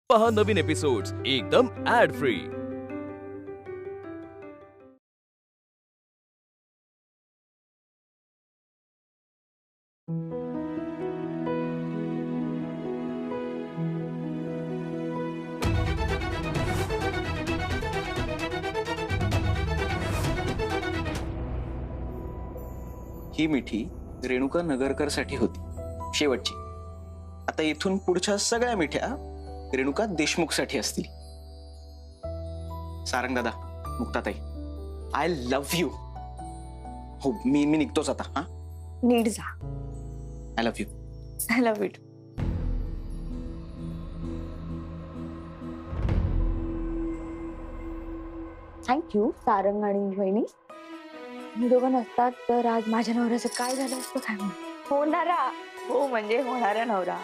पहा नवीन एपिसोड्स एकदम add free. ही मिठी रेणुका नगरकर साठी होती, शेवटची। आता इथून पुढच्या सगळ्या मिठ्या रेणुका देशमुख साठी असतील। सारंग दादा, मुक्ताताई, आय लव्ह यू। हो, मी निघतोच आता। हा, नीट जा। I love you. I love it. Thank you Sarang आणि वहिनी। मी दोघं नसतात तर आज माझ्या नवऱ्याचं काय झालं असतं काय माहित। होणारा, हो म्हणजे होणारा नवरा।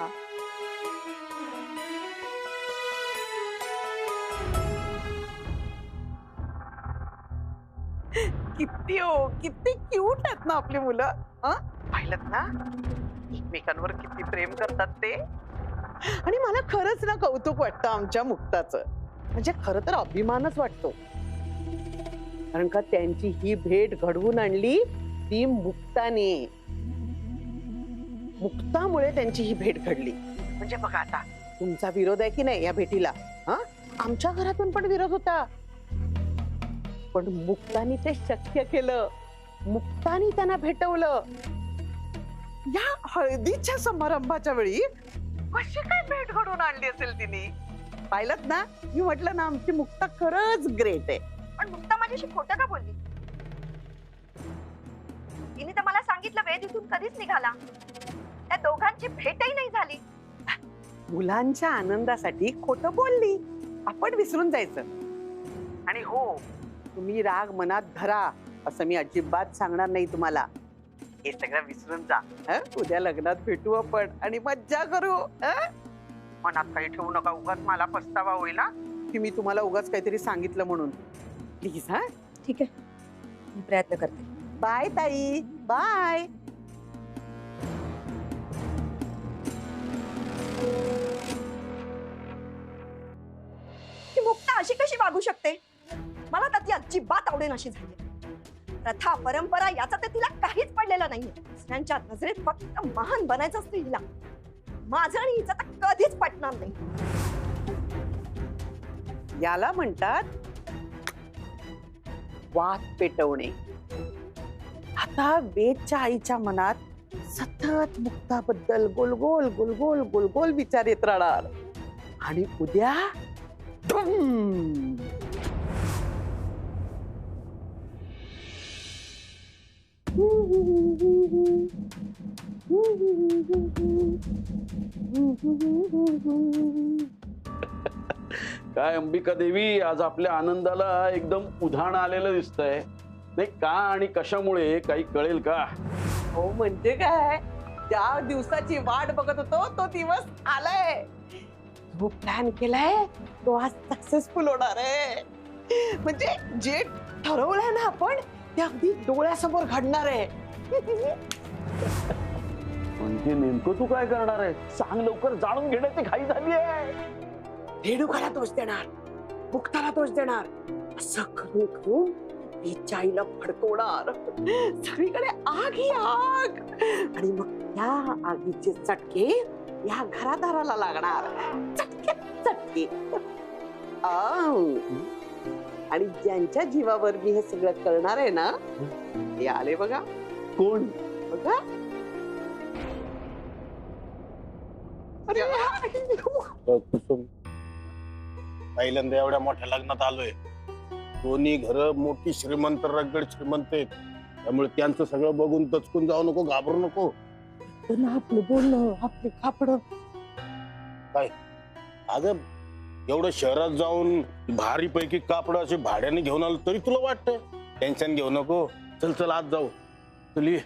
किती क्यूट आहेत ना आपली मुलं। पाहिलं ना एकमेकांवर किती प्रेम करतात ते। आणि मला खरंच ना कौतुक वाटतं आमच्या मुक्ताचं। म्हणजे खरं तर अभिमानच वाटतो, कारण का त्यांची ही भेट घडवून आणली ती मुक्ताने। मुक्तामुळे त्यांची ही भेट घडली। म्हणजे बघा आता तुमचा विरोध आहे की नाही या भेटीला? आमच्या घरातून पण विरोध होता, पण मुक्तानी ते शक्य केलं। मुक्तानी त्यांना भेटवलं। या हळदीच्या समारंभाच्या वेळी कशी काय भेट घडवून आणली असेल तिने? पाहिलंत ना, मी म्हटलं ना आमची मुक्ता खरंच ग्रेट आहे। पण मुक्ता माझ्याशी खोटं का बोलली? तिने तर मला सांगितलं वेद इथून कधीच निघाला, त्या दोघांची भेटही नाही झाली। मुलांच्या आनंदासाठी खोटं बोलली, आपण विसरून जायचं। आणि हो, तुम्ही राग मनात धरा असं मी अजिबात सांगणार नाही तुम्हाला। हे सगळं विसरून जा। उद्या लग्नात भेटू आपण आणि मज्जा करू। मनात काही ठेवू नका, उगाच मला पस्तावा होईल ना की मी तुम्हाला उगाच काहीतरी सांगितलं म्हणून। प्लीज। ठीक आहे, मी प्रयत्न करते। बाय ताई, बाय। ती मुक्ता अशी कशी वागू शकते? मला तर ती अजिबात आवडेन अशी झाली। प्रथा परंपरा याचा तर तिला काहीच पडलेलं नाहीये। दुसऱ्यांच्या नजरेत फक्त महान बनायचं असतं हिला। माझं आणि हिचं तर कधीच पटणार नाही। याला म्हणतात वाद पेटवणे। आता वेदच्या आईच्या मनात सतत मुक्ताबद्दल गोलगोल गोलगोल गोलगोल विचार येत राहणार, आणि उद्या धूम! काय अंबिका देवी, आज आपल्या आनंदाला एकदम उधाण आलेलं दिसतंय नाही का? आणि कशामुळे काही कळेल का? हो म्हणजे काय, ज्या दिवसाची वाट बघत होतो तो दिवस आलाय। जो प्लॅन केलाय तो आज सक्सेसफुल होणार आहे। म्हणजे जे ठरवलंय ना आपण ते अगदी डोळ्यासमोर घडणार आहे। म्हणजे नेमकं तू काय करणार आहे? सांग लवकर, जाणून घेण्याची घाई झाली आहे। रेणुकाला दोष देणार, मुक्ताला दोष देणार, असं करून करून तिच्या आईला फडकवणार। सगळीकडे आग ही आग, आणि मग त्या आगीचे चटके या घरादाराला लागणार। चटके चटके। आणि ज्यांच्या जीवावर मी हे सगळं करणार आहे ना, ते आले बघा। कोण? बघा। पहिल्यांदा एवढ्या मोठ्या लग्नात आलोय। दोन्ही घर मोठी श्रीमंत, रगड श्रीमंत आहेत, त्यामुळे त्यांचं सगळं बघून दचकून जाऊ नको, घाबरू नको। आपलं बोलणं, आपले कापड काय अगं, एवढं शहरात जाऊन भारी पैकी कापड असे भाड्याने घेऊन आलो तरी तुला वाटतं? टेन्शन घेऊ नको, चल चल आज जाऊ, चल ये।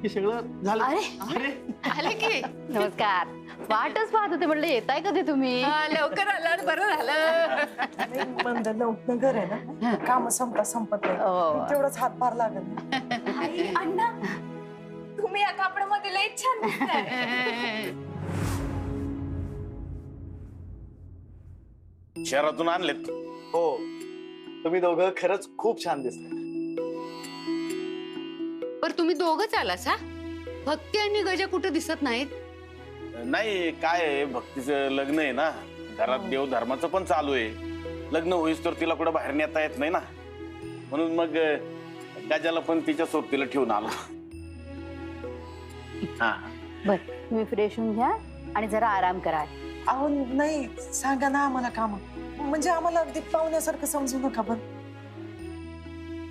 हे सगळं झालं? अरे आले की नमस्कार। वाटच पाहत होते, म्हणलं येताय कधी तुम्ही? लवकर आलं, बरं झालं। बंद नगर आहे ना, काम संपत नाही, तेवढंच हातभार लागेल। अण्णा, तुम्ही या कापडामध्ये लई छान दिसताय. शहरातून आणलेत. हो, तुम्ही दोघं खरंच खूप छान दिसता. पर तुम्ही दोघंच आलास हा? भक्ती आणि गजा कुठे दिसत नाहीत? नाही काय आहे, भक्तीचं लग्न आहे ना, घरात देव धर्माचं पण चालू आहे. लग्न होईस तर तिला कुठं बाहेर नेता येत नाही ना, म्हणून मग गजाला पण तिच्या सोबतीला ठेवून आलो. हा बर, तुम्ही फ्रेश होऊन घ्या आणि जरा आराम करा. अहो नाही, सांगा ना आम्हाला काम, म्हणजे आम्हाला अगदी पाहुण्यासारखं समजू नका बरं.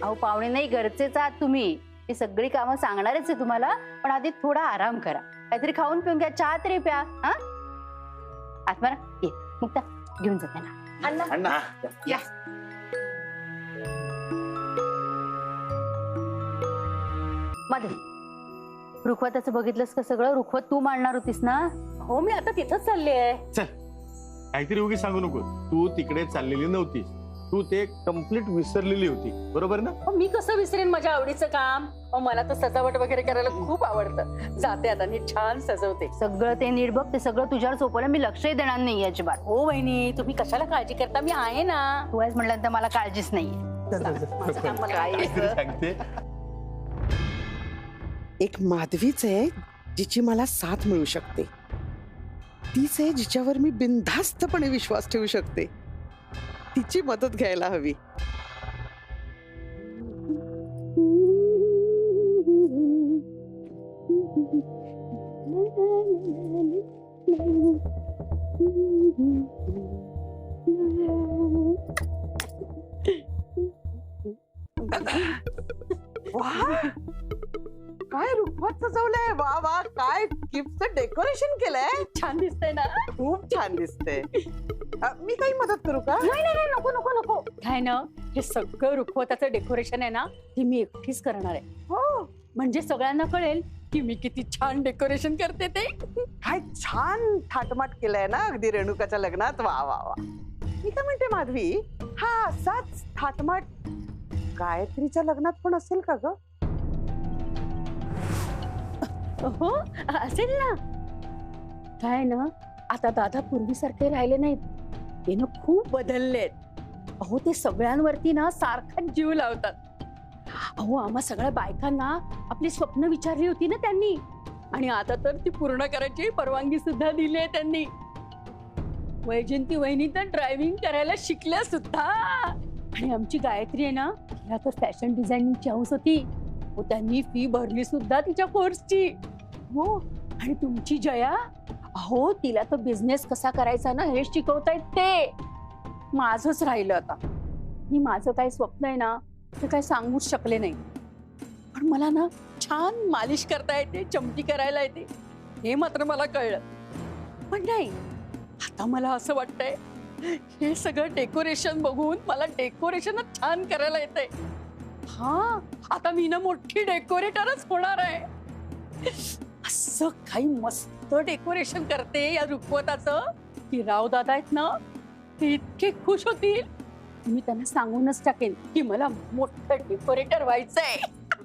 अहो पाहुणे नाही, गरजेच आहात तुम्ही. मी सगळी कामं सांगणारच आहे तुम्हाला, पण आधी थोडा आराम करा. काहीतरी खाऊन पिऊन घ्या, चहा तरी प्या. हा आत्मारा ये, मुक्ता घेऊन जा त्यांना. अण्णा या. माधवी, रुखवताचं बघितलंस का सगळं? रुखवत तू मांडणार होतीस ना? हो, मी आता तिथंच चालली आहे. चल, काहीतरी उगी सांगू नको. तू तिकडे चाललेली नव्हतीस, तू ते कम्प्लीट विसरलेली होती, बरोबर ना? मी कसं विसरेन माझ्या आवडीचं काम? मला तर सजावट वगैरे करायला खूप आवडतं. जाते आता नीट छान सजवते. सगळं ते नीट बघ, ते सगळं तुझ्यावर सोपवलं. मी लक्षही देणार नाही अजिबात. हो वहिनी, तुम्ही कशाला काळजी करता? मी आहे ना. तू आहेस म्हटल्यानंतर मला काळजीच नाहीये. माझं काम मला काहीतरी सांगते. एक माधवीच आहे जिची मला साथ मिळू शकते. तीच आहे जिच्यावर मी बिनधास्तपणे विश्वास ठेवू शकते. तिची मदत घ्यायला हवी. काय रुखवत सजवलंय. वा वा, काय गिफ्टचं डेकोरेशन केलंय. छान दिसतंय ना? खूप छान दिसतंय. मी काही मदत करू का? नाही नाही, नको नको नको. काय ना, हे सगळं रुखवताचं डेकोरेशन आहे ना, ते मी एकटीच करणार आहे. हो, म्हणजे सगळ्यांना कळेल की मी किती छान डेकोरेशन करते ते. काय छान थाटमाट केलंय ना अगदी रेणुकाच्या लग्नात. वा वा वा. मी काय म्हणते माधवी, हा असाच थाटमाट गायत्रीच्या लग्नात पण असेल का ग? हो असेल ना. काय ना, आता दादा पूर्वीसारखे राहिले नाहीत. ते ना खूप बदललेत. अहो ते सगळ्यांवरती ना सारखाच जीव लावतात. अहो आम्हा सगळ्या बायकांना आपली स्वप्न विचारली होती ना त्यांनी, आणि आता तर ती पूर्ण करायची परवानगी सुद्धा दिली आहे त्यांनी. वैजयंती वहिनी तर ड्रायव्हिंग करायला शिकल्या सुद्धा. आणि आमची गायत्री आहे ना, तिला तर फॅशन डिझायनिंगची हौस होती. त्यांनी फी भरली सुद्धा तिच्या कोर्सची. हो, आणि तुमची जया, अहो तिला तर बिझनेस कसा करायचा ना हे शिकवतायत ते. माझंच राहिलं आता. मी माझं काय स्वप्न आहे ना ते काय सांगूच शकले नाही. पण मला ना छान मालिश करता येते, चमटी करायला येते, हे मात्र मला कळलं. पण नाही, आता मला असं वाटतंय हे सगळं डेकोरेशन बघून मला डेकोरेशनच छान करायला येतंय. हा, आता मी ना मोठी डेकोरेटरच होणार आहे. असं काही मस्त डेकोरेशन करते या रुखवताचं की राव दादा आहेत ना, ते इतके खुश होतील. मी त्यांना सांगूनच टाकेन की मला मोठं डेकोरेटर व्हायचंय.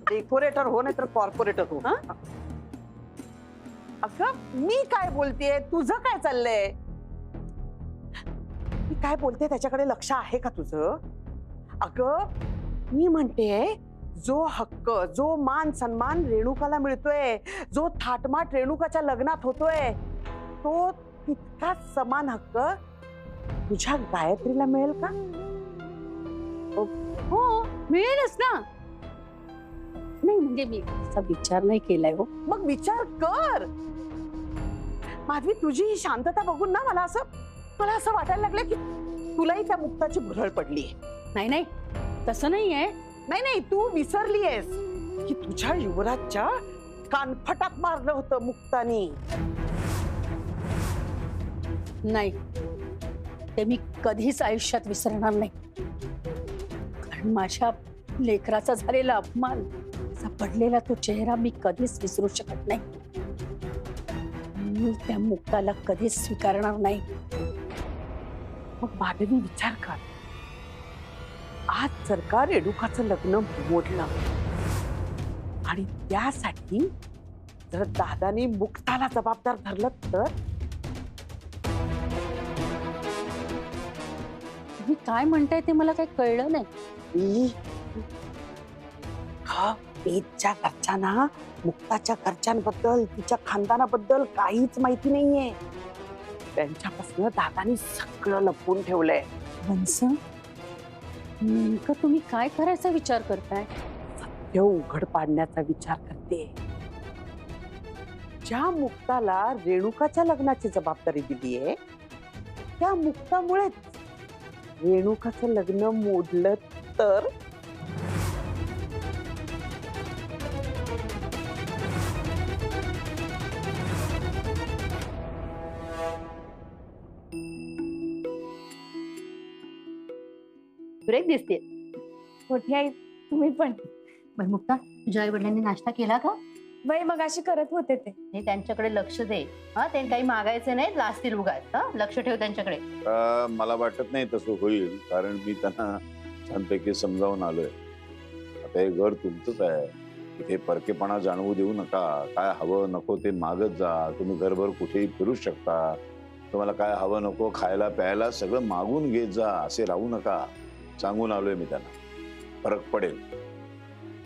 डेकोरेटर हो, नाही तर कॉर्पोरेटर हो. अगं मी काय बोलतेय, तुझं काय चाललंय? मी काय बोलते त्याच्याकडे लक्ष आहे का तुझं? अगं मी म्हणते, जो हक्क, जो मान सन्मान रेणुकाला मिळतोय, जो थाटमाट रेणुकाच्या लग्नात होतोय, तो तितकाच समान हक्क तुझ्या गायत्रीला मिळेल का? हो, मिळेलच ना. नाही म्हणजे मी असा विचार नाही केलाय हो. मग विचार कर माधवी. तुझी ही शांतता बघून ना मला असं वाटायला लागलं की तुलाही त्या मुक्ताची भुरळ पडली. नाही नाही, तसं नाहीये. नाही नाही, तू विसरली आहेस की तुझ्या युवराजच्या कानफटात मारलं होतं मुक्तानी. नाही, ते मी कधीच आयुष्यात विसरणार नाही. कारण माझ्या लेकराचा झालेला अपमान, पडलेला तो चेहरा मी कधीच विसरू शकत नाही. मी त्या मुक्ताला कधीच स्वीकारणार नाही. मग माधवी विचार कर, आज जर का रेणुकाचं लग्न मोडलं आणि त्यासाठी जर दादानी मुक्ताला जबाबदार धरलं तर तुम्ही काय म्हणताय ते मला काही कळलं नाही. हा पेजच्या घरच्यांना मुक्ताच्या घरच्यांबद्दल तिच्या खानदानाबद्दल काहीच माहिती नाहीये. त्यांच्यापासून दादानी सगळं लपवून ठेवलंय. हंस, नेमकं तुम्ही काय करायचा विचार करताय? हे उघड पाडण्याचा विचार करते. ज्या मुक्ताला रेणुकाच्या लग्नाची जबाबदारी दिलीये त्या मुक्तामुळेच रेणुकाचं लग्न मोडलं तर ब्रेक दिसते. मोठी आई तुम्ही पण. बरं मुक्ता, तुझ्या आई वडिलांनी नाश्ता केला का? बाई मग अशी करत होते ते. हे त्यांच्याकडे लक्ष दे. हा, ते काही मागायचे नाही, लाजतील उगाच. हा, लक्ष ठेव त्यांच्याकडे. मला वाटत नाही तसं होईल, कारण मी त्यांना छानपैकी समजावून आलोय. आता हे घर तुमचंच आहे, इथे परकेपणा जाणवू देऊ नका. काय हवं नको ते मागत जा. तुम्ही घरभर कुठेही फिरू शकता. तुम्हाला काय हवं नको खायला प्यायला सगळं मागून घेत जा. असे राहू नका, सांगून आलोय मी त्यांना. फरक पडेल.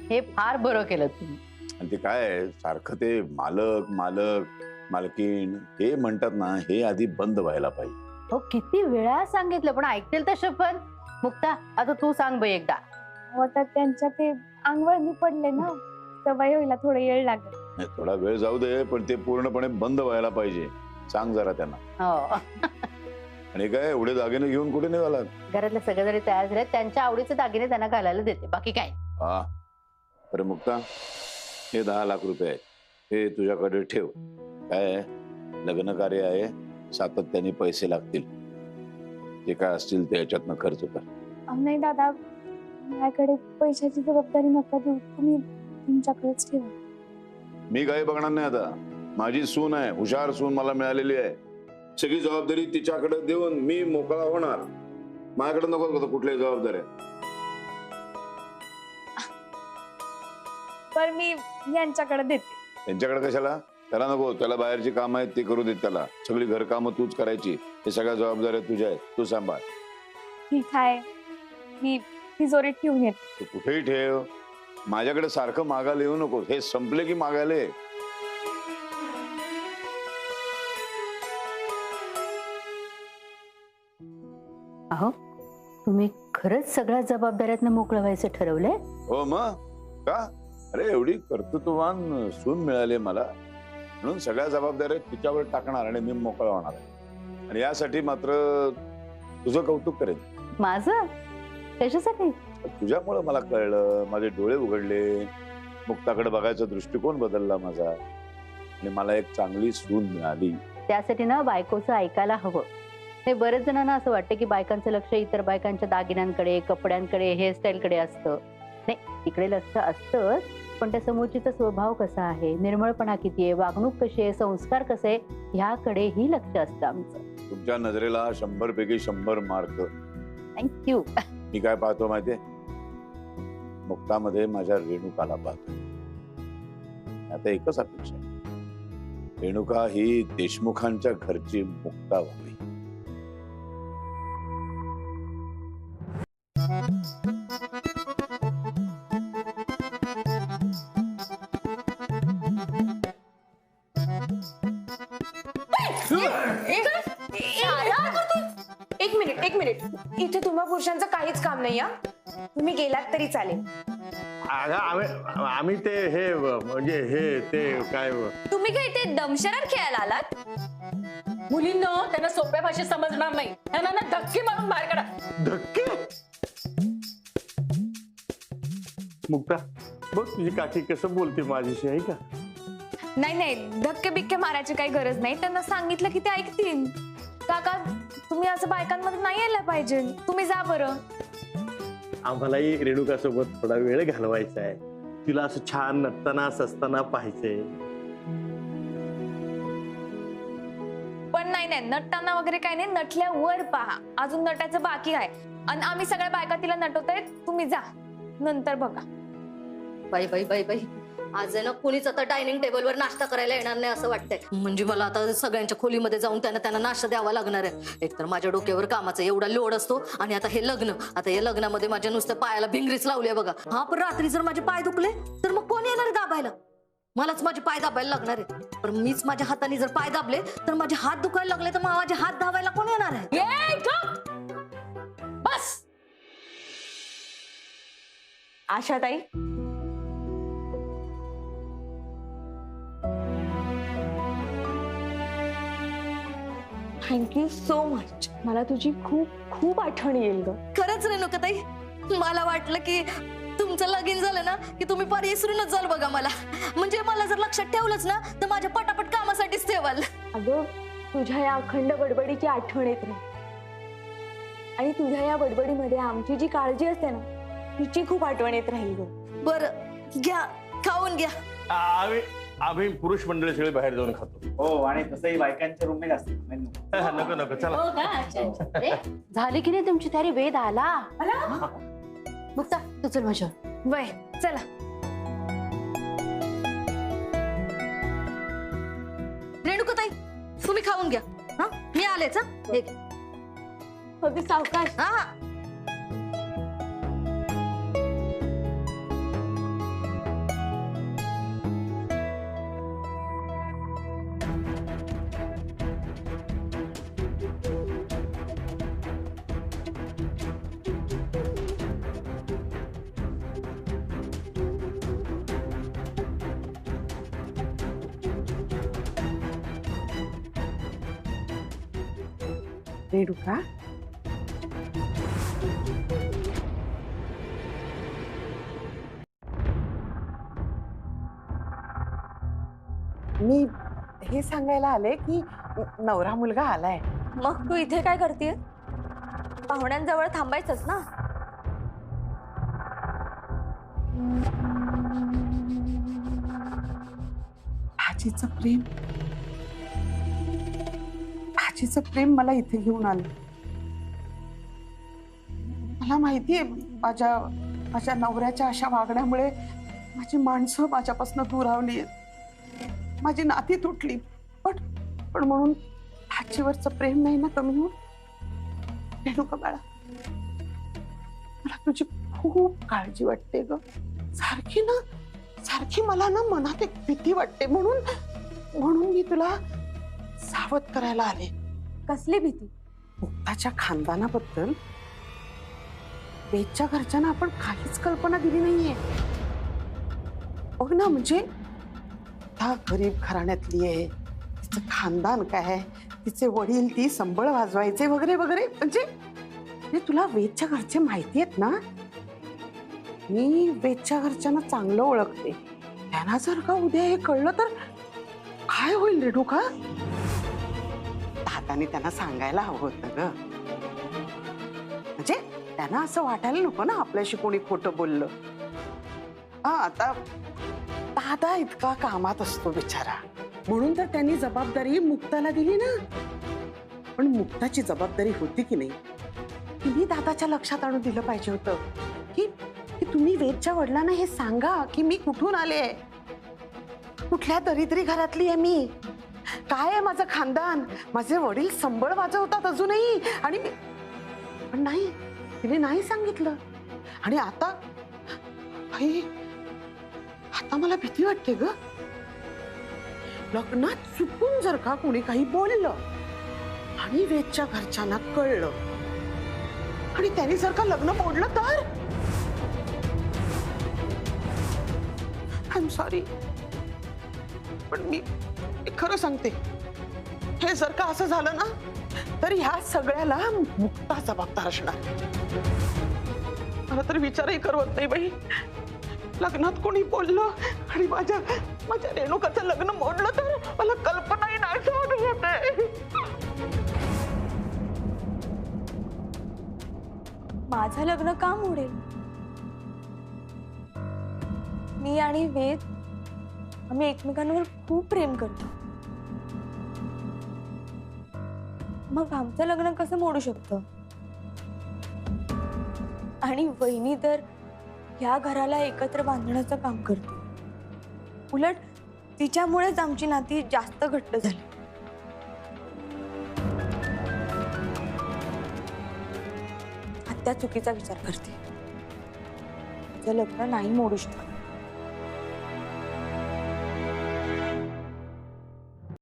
हे फार बरं केलं तुम्ही. आणि ते काय सारखं ते मालक मालक मालकीण हे म्हणतात ना, हे आधी बंद व्हायला पाहिजे. हो, किती वेळा सांगितलं पण ऐकतील तर शपथ. मुक्ता, आता तू सांग बाई एकदा. आता त्यांच्या ते अंगवळणी पडले ना, सवय व्हायला थोडा वेळ लागेल. नाही, थोडा वेळ जाऊ दे, पण ते पूर्णपणे बंद व्हायला पाहिजे. सांग जरा त्यांना. हो. आणि काय एवढे दागिने घेऊन कुठे निघाला? घरातले सगळे जरी तयार झाले, त्यांच्या आवडीचे दागिने त्यांना घालायला देते, बाकी काय. हा, अरे मुक्ता, हे 10 लाख रुपये आहेत. हे तुझ्याकडे ठेव. काय लग्न कार्य आहे, सातत्याने पैसे लागतील. जे काय असतील ते याच्यातनं खर्च कर. नाही दादा, माझ्याकडे पैशाची जबाबदारी नका देऊ, तुम्ही तुमच्याकडेच ठेवा. मी काही बघणार नाही आता. माझी सून आहे, हुशार सून मला मिळालेली आहे. सगळी जबाबदारी तिच्याकडे देऊन मी मोकळा होणार. माझ्याकडे नको कुठल्याही जबाबदाऱ्या. पण मी यांच्याकडे देते. त्यांच्याकडे कशाला? त्याला नको. त्याला बाहेरची कामं आहेत ते करू देत त्याला. सगळी घरकामं तूच करायची. हे सगळ्या जबाबदाऱ्या तुझ्या आहेत, तू सांभाळ. ठीक आहे, मी तिजोरीत ठेवून येते. तू कुठेही ठेव. माझ्याकडे सारखं मागायला येऊ नको. हे संपले की मागायला ये. अहो, तुम्ही खरंच सगळ्या जबाबदाऱ्यातनं मोकळं व्हायचं ठरवलंय? हो मग का? अरे एवढी कर्तृत्ववान सून मिळाली मला, म्हणून सगळ्या जबाबदाऱ्या तिच्यावर टाकणार आणि मी मोकळा होणार आहे. आणि यासाठी मात्र तुझं कौतुक करेन. माझं? कशासाठी? तुझ्यामुळे मला कळलं, माझे डोळे उघडले, मुक्ताकडे बघायचा दृष्टिकोन बदलला माझा, आणि मला एक चांगली सून मिळाली. त्यासाठी ना बायकोचं ऐकायला हवं. हे बरेच जणांना असं वाटतं की बायकांचं लक्ष इतर बायकांच्या दागिन्यांकडे, कपड्यांकडे, हेअरस्टाईलकडे असतं. नाही, तिकडे लक्ष असतंच, पण त्या समोरचीचा स्वभाव कसा आहे, निर्मळपणा किती आहे, वागणूक कशी आहे, संस्कार कसे आहे, ह्याकडेही लक्ष असतं आमचं. तुमच्या नजरेला 100 पैकी 100 मार्क. थँक्यू. मी काय पाहतो माहितीये? मुक्तामध्ये माझ्या रेणुकाला पाहतो. आता एकच अपेक्षा आहे, रेणुका ही देशमुखांच्या घरची मुक्ता व्हावी. एक मिनिट, इथे तुम्हा पुरुषांचं काहीच काम नाही. तुम्ही गेलात तरी चालेल. आम्ही ते हे म्हणजे हे ते काय तुम्ही काय इथे दमशरार खेळायला आलात? मुलींना त्यांना सोप्या भाषेत समजणार नाही, त्यांना ना धक्के मारून बाहेर काढा. धक्के? मुक्ता बघ तुझी काकी कसं बोलते माझ्याशी, आहे का? नाही, धक्के बिक्के मारायची काही गरज नाही. त्यांना सांगितलं की ते ऐकतील. काका, तुम्ही असं बायकांमध्ये नाही यायला पाहिजे. तुम्ही जा बरं. आम्हालाही रेणुका सोबत थोडा वेळ घालवायचा आहे. तिला असं छान नटताना सजताना पाहिजे. पण नाही, नटताना वगैरे काही नाही. नटल्यावर पहा, अजून नटायचं बाकी आहे. आणि आम्ही सगळ्या बायका तिला नटवतोय. तुम्ही जा, नंतर बघा. बाई बाई बाई बाई, आज आहे ना कोणीच आता डायनिंग टेबलवर नाश्ता करायला येणार नाही असं वाटतंय. म्हणजे मला आता सगळ्यांच्या खोलीमध्ये जाऊन त्यांना नाश्ता द्यावा लागणार आहे. एकतर माझ्या डोक्यावर कामाचा एवढा लोड असतो आणि आता हे लग्न, आता या लग्नामध्ये माझ्या नुसत्या पायाला भिंगरीच लावली आहे बघा. हा पण रात्री जर माझे पाय दुखले तर मग कोण येणार आहे दाबायला? मलाच माझे पाय दाबायला लागणार आहे. पण मीच माझ्या हाताने जर पाय दाबले तर माझे हात दुखायला लागले तर मग माझे हात दाबायला कोण येणार आहे? ए, गप! बस. आशाताई, थँक्यू सो मच. मला तुझी खूप खूप आठवण येईल ग. खरंच रेणुकाताई, मला वाटलं की तुमचं लगीन झालं ना की तुम्ही पार विसरूनच जाल बघा मला. म्हणजे मला जर लक्षात ठेवलंच ना तर माझ्या पटापट कामासाठीच ठेवाल. अगं, तुझ्या या अखंड बडबडीची आठवण येत राहील आणि तुझ्या या बडबडीमध्ये आमची जी काळजी असते ना तिची खूप आठवण येत राहील ग. बरं घ्या, खाऊन घ्या. आम्ही पुरुष मंडळी सगळे बाहेर जाऊन खातो. हो, आणि तसंही बायकांच्या रूममेट असते. नको नको चला. हो का? अच्छा, अच्छा. अरे, झाली की नाही तुमची तयारी? वेद आला. मुक्ता तू चल माझ्यावर. वय चला. रेणुकाताई तुम्ही खाऊन घ्या. हा मी आलेच. अगदी सावकाश. हा. रेणुका, मी हे सांगायला आले की नवरा मुलगा आलाय. मग तू इथे काय करतेय? पाहुण्यांजवळ थांबायचंच ना. भाजीचं प्रेम मला इथे घेऊन आलं. मला माहितीये माझ्या नवऱ्याच्या अशा वागण्यामुळे माझी माणसं माझ्यापासून दुरावली आहेत, माझी नाती तुटली. पण म्हणून भाजीवरचं प्रेम नाही ना कमी होत. रेणुका बाळा, मला तुझी खूप काळजी वाटते ग. सारखी मला ना मनात एक भीती वाटते. म्हणून मी तुला सावध करायला आले. कसली भीती? मुक्ताच्या खानदानाबद्दल वेदच्या घरच्यांना आपण काहीच कल्पना दिली नाहीये. बघ ना, म्हणजे त्या गरीब घराण्यातली आहे, तिचं खानदान काय आहे, तिचे वडील ती संबळ वाजवायचे वगैरे वगैरे. म्हणजे तुला वेदच्या घरचे माहिती आहेत ना. मी वेदच्या घरच्यांना चांगलं ओळखते. त्यांना जर का उद्या हे कळलं तर काय होईल रेणुका? दादाने त्यांना सांगायला हवं होतं ग. म्हणजे त्यांना असं वाटायला नको ना आपल्याशी कोणी खोटं बोललं. हा, आता दादा इतका कामात असतो बिचारा, म्हणून तर त्यांनी जबाबदारी मुक्ताला दिली ना. पण मुक्ताची जबाबदारी होती की नाही, तिने दादाच्या लक्षात आणून दिलं पाहिजे होतं की तुम्ही वेदच्या वडिलांना हे सांगा की मी कुठून आले, कुठल्या दरिद्री घरातली आहे मी, काय आहे माझं खानदान, माझे वडील संबळ वाजवतात अजूनही. आणि पण नाही, तिने नाही सांगितलं. आणि आता मला भीती वाटते ग. लग्नात चुकून जर का कोणी काही बोललं आणि वेदच्या घरच्यांना कळलं आणि त्यांनी जर का लग्न मोडलं तर? आय एम सॉरी, पण मी खरं सांगते, हे जर का असं झालं ना तर ह्या सगळ्याला मुक्ता जबाबदार असणार. मला तर विचारही करवत नाही बाई. लग्नात कोणी बोललं आणि माझ्या रेणुकाचं लग्न मोडलं तर मला कल्पनाही नाही होते. माझं लग्न का मोडेल? मी आणि वेद आम्ही एकमेकांवर खूप प्रेम करतो. मग आमचं लग्न कसं मोडू शकतं? आणि वहिनी तर या घराला एकत्र बांधण्याचं काम करते. उलट तिच्यामुळेच आमची नाती जास्त घट्ट झाली. आत्या चुकीचा विचार करते. तिचं लग्न नाही मोडू शकत.